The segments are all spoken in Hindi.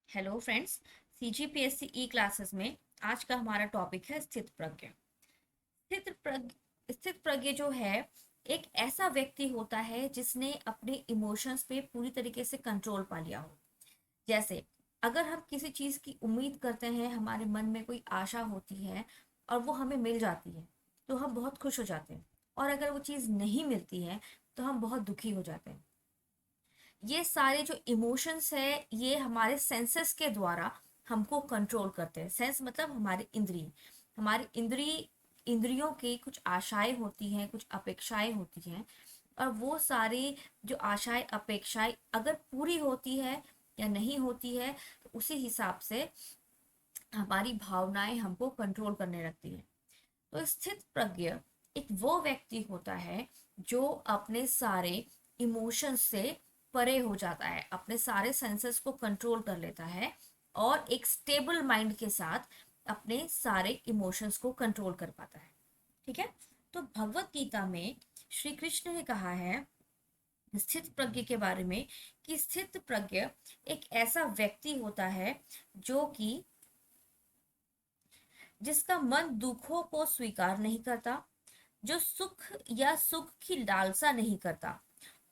Hello friends. सीजीपीएससी ई क्लासेस में आज का हमारा टॉपिक है स्थित प्रज्ञ। स्थित प्रज्ञ जो है एक ऐसा व्यक्ति होता है जिसने अपने इमोशंस पे पूरी तरीके से कंट्रोल पा लिया हो। जैसे अगर हम किसी चीज की उम्मीद करते हैं, हमारे मन में कोई आशा होती है और वो हमें मिल जाती है तो हम बहुत खुश हो जाते हैं, और अगर वो चीज नहीं मिलती है तो हम बहुत दुखी हो जाते हैं। ये सारे जो इमोशंस है ये हमारे सेंसेस के द्वारा हमको कंट्रोल करते हैं। सेंस मतलब हमारी इंद्रियों की कुछ आशाएं होती हैं, कुछ अपेक्षाएं होती हैं, और वो सारी जो आशाएं अपेक्षाएं अगर पूरी होती है या नहीं होती है तो उसी हिसाब से हमारी भावनाएं हमको कंट्रोल करने लगती हैं। तो स्थित प्रज्ञ एक वो व्यक्ति होता है जो अपने सारे इमोशंस से परे हो जाता है, अपने सारे सेंसेस को कंट्रोल कर लेता है और एक स्टेबल माइंड के साथ अपने सारे इमोशंस को कंट्रोल कर पाता है। ठीक है। तो भगवत गीता में श्री कृष्ण ने कहा है स्थित प्रज्ञ के बारे में कि स्थित प्रज्ञ एक ऐसा व्यक्ति होता है जो कि जिसका मन दुखों को स्वीकार नहीं करता, जो सुख की लालसा नहीं करता,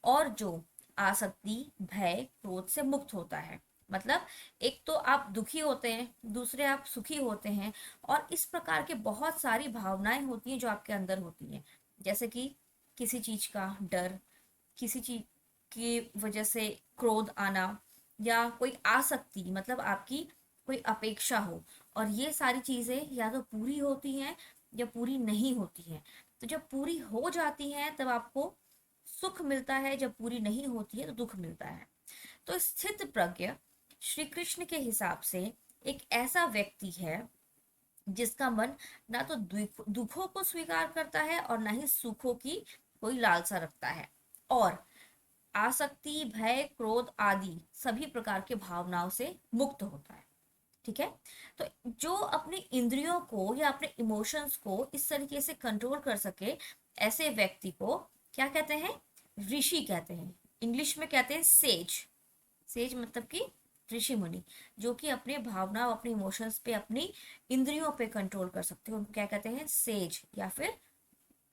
और जो आसक्ति भय क्रोध से मुक्त होता है। मतलब एक तो आप दुखी होते हैं, दूसरे आप सुखी होते हैं, और इस प्रकार के बहुत सारी भावनाएं होती हैं जो आपके अंदर होती हैं। जैसे कि किसी चीज का डर, किसी चीज की वजह से क्रोध आना, या कोई आसक्ति मतलब आपकी कोई अपेक्षा हो, और ये सारी चीजें या तो पूरी होती हैं या पूरी नहीं होती हैं। तो जब पूरी हो जाती हैं तब आपको सुख मिलता है, जब पूरी नहीं होती है तो दुख मिलता है। तो स्थित प्रज्ञ श्री कृष्ण के हिसाब से एक ऐसा व्यक्ति है जिसका मन ना तो दुखों को स्वीकार करता है और ना ही सुखों की कोई लालसा रखता है, और आसक्ति भय क्रोध आदि सभी प्रकार के भावनाओं से मुक्त होता है। ठीक है। तो जो अपनी इंद्रियों को या अपने इमोशंस को इस तरीके से कंट्रोल कर सके, ऐसे व्यक्ति को क्या कहते हैं? ऋषि कहते हैं। इंग्लिश में कहते हैं सेज। सेज मतलब कि ऋषि मुनि, जो कि अपने भावना और अपने इमोशंस पे, अपनी इंद्रियों पे कंट्रोल कर सकते हैं, उनको क्या कहते हैं? सेज या फिर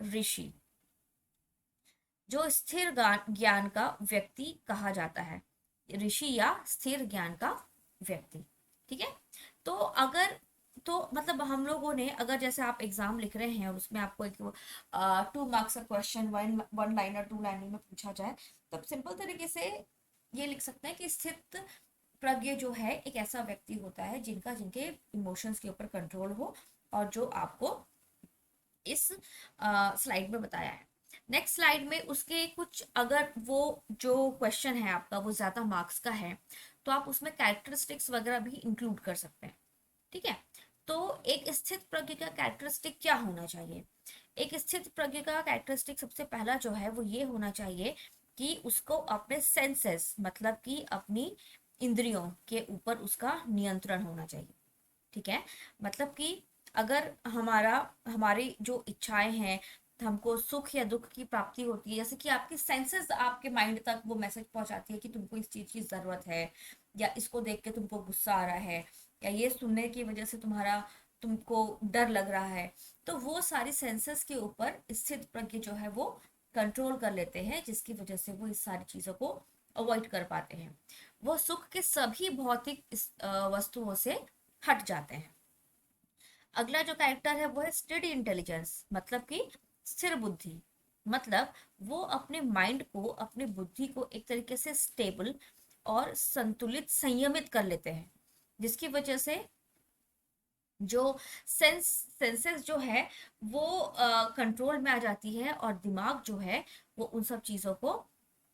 ऋषि। जो स्थिर ज्ञान का व्यक्ति कहा जाता है, ऋषि या स्थिर ज्ञान का व्यक्ति। ठीक है। तो अगर तो मतलब हम लोगों ने, अगर जैसे आप एग्जाम लिख रहे हैं और उसमें आपको एक 2 मार्क्स का question one one liner 2 liner में पूछा जाए, तो आप सिंपल तरीके से ये लिख सकते हैं कि स्थित प्रज्ञ जो है एक ऐसा व्यक्ति होता है जिनके इमोशंस के ऊपर कंट्रोल हो, और जो आपको इस स्लाइड में बताया है। नेक्स्ट स्लाइड में उसके कुछ, अगर वो जो क्वेश्चन है आपका वो ज्यादा मार्क्स का है तो आप उसमें कैरेक्टरिस्टिक्स वगैरह भी इंक्लूड कर सकते हैं। ठीक है। तो एक स्थित प्रज्ञ का कैरेक्टरिस्टिक क्या होना चाहिए? एक स्थित प्रज्ञ का कैरेक्टरिस्टिक सबसे पहला जो है वो ये होना चाहिए कि उसको अपने सेंसेस मतलब कि अपनी इंद्रियों के ऊपर उसका नियंत्रण होना चाहिए। ठीक है। मतलब कि अगर हमारी जो इच्छाएं हैं, हमको सुख या दुख की प्राप्ति होती है, जैसे कि आपकी सेंसेस आपके माइंड तक वो मैसेज पहुंचाती है कि तुमको इस चीज की जरूरत है, या इसको देख के तुमको गुस्सा आ रहा है, या ये सुनने की वजह से तुमको डर लग रहा है। तो वो सारी सेंसेस के ऊपर स्थित प्रज्ञ जो है वो कंट्रोल कर लेते हैं, जिसकी वजह से वो इस सारी चीजों को अवॉइड कर पाते हैं। वो सुख के सभी भौतिक वस्तुओं से हट जाते हैं। अगला जो कैरेक्टर है वो है स्टडी इंटेलिजेंस, मतलब कि स्थिर बुद्धि। मतलब वो अपने माइंड को, अपनी बुद्धि को एक तरीके से स्टेबल और संतुलित, संयमित कर लेते हैं, जिसकी वजह से जो सेंसेस जो है वो कंट्रोल में आ जाती है, और दिमाग जो है वो उन सब चीजों को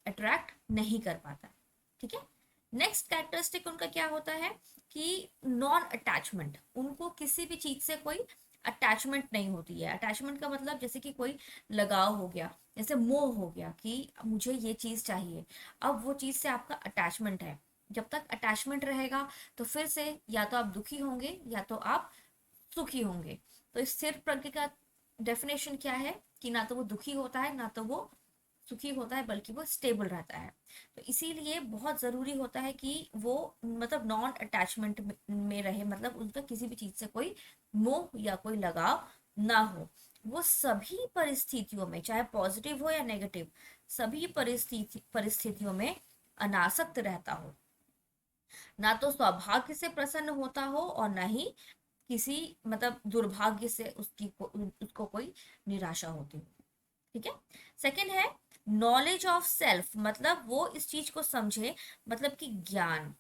अट्रैक्ट नहीं कर पाता। ठीक है। नेक्स्ट कैरेक्टरिस्टिक उनका क्या होता है कि नॉन अटैचमेंट, उनको किसी भी चीज से कोई अटैचमेंट नहीं होती है। अटैचमेंट का मतलब जैसे कि कोई लगाव हो गया, जैसे मोह हो गया कि मुझे ये चीज चाहिए, अब वो चीज से आपका अटैचमेंट है। जब तक अटैचमेंट रहेगा तो फिर से या तो आप दुखी होंगे या तो आप सुखी होंगे। तो स्थिर प्रज्ञ का डेफिनेशन क्या है कि ना तो वो दुखी होता है ना तो वो सुखी होता है बल्कि वो स्टेबल रहता है। तो इसीलिए बहुत ज़रूरी होता है कि वो मतलब नॉन अटैचमेंट में रहे, मतलब उनका किसी भी चीज़ से कोई मोह या कोई लगाव ना हो। वो सभी परिस्थितियों में, चाहे पॉजिटिव हो या नेगेटिव, सभी परिस्थितियों में अनासक्त रहता हो, ना तो सौभाग्य से प्रसन्न होता हो और ना ही किसी मतलब दुर्भाग्य से उसको कोई निराशा होती हो। ठीक है। सेकंड है नॉलेज ऑफ सेल्फ, मतलब वो इस चीज को समझे, मतलब कि ज्ञान।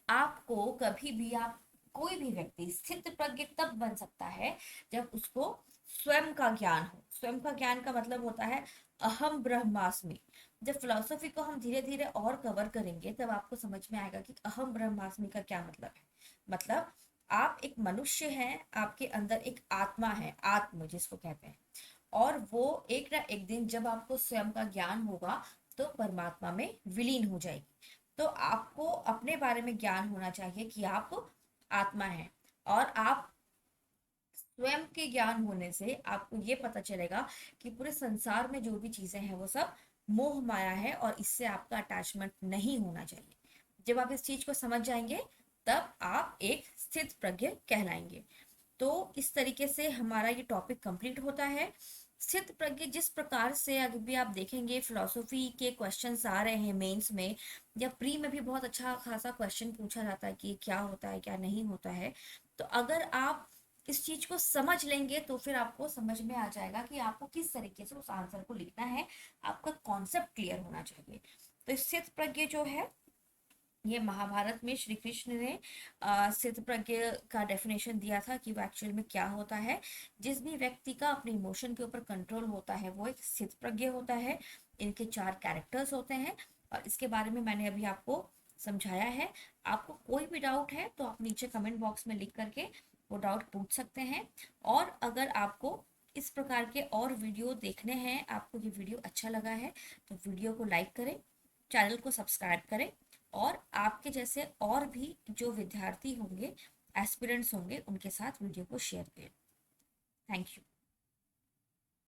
आपको कभी भी, आप कोई भी व्यक्ति स्थित प्रज्ञ तब बन सकता है जब उसको स्वयं का ज्ञान हो। स्वयं का ज्ञान का मतलब होता है अहम ब्रह्मास्मि। जब फिलोसफी को हम धीरे धीरे और कवर करेंगे तब आपको समझ में आएगा कि अहम ब्रह्मास्मि का क्या मतलब है। मतलब आप एक मनुष्य हैं, आपके अंदर एक आत्मा है, आत्म जिसको कहते हैं, और वो एक ना एक दिन जब आपको स्वयं का ज्ञान होगा तो परमात्मा में विलीन हो जाएगी। तो आपको अपने बारे में ज्ञान होना चाहिए कि आप आत्मा हैं, और आप स्वयं के ज्ञान होने से आपको ये पता चलेगा कि पूरे संसार में जो भी चीजें हैं वो सब मोह माया है और इससे आपका अटैचमेंट नहीं होना चाहिए। जब आप इस चीज को समझ जाएंगे तब आप एक स्थित प्रज्ञ कहलाएंगे। तो इस तरीके से हमारा ये टॉपिक कंप्लीट होता है। स्थित प्रज्ञ जिस प्रकार से अगर भी आप देखेंगे फिलोसफी के क्वेश्चंस आ रहे हैं मेंस में या प्री में भी बहुत अच्छा खासा क्वेश्चन पूछा जाता है कि क्या होता है क्या नहीं होता है। तो अगर आप इस चीज को समझ लेंगे तो फिर आपको समझ में आ जाएगा कि आपको किस तरीके से उस आंसर को लिखना है, आपका कॉन्सेप्ट क्लियर होना चाहिए। तो स्थित प्रज्ञ जो है ये महाभारत में श्री कृष्ण ने स्थित प्रज्ञ का डेफिनेशन दिया था कि वो एक्चुअल में क्या होता है। जिस भी व्यक्ति का अपने इमोशन के ऊपर कंट्रोल होता है वो एक स्थित प्रज्ञ होता है। इनके 4 कैरेक्टर्स होते हैं और इसके बारे में मैंने अभी आपको समझाया है। आपको कोई भी डाउट है तो आप नीचे कमेंट बॉक्स में लिख करके वो डाउट पूछ सकते हैं। और अगर आपको इस प्रकार के और वीडियो देखने हैं, आपको ये वीडियो अच्छा लगा है तो वीडियो को लाइक करें, चैनल को सब्सक्राइब करें, और आपके जैसे और भी जो विद्यार्थी होंगे, एस्पिरेंट्स होंगे, उनके साथ वीडियो को शेयर करें। Thank you.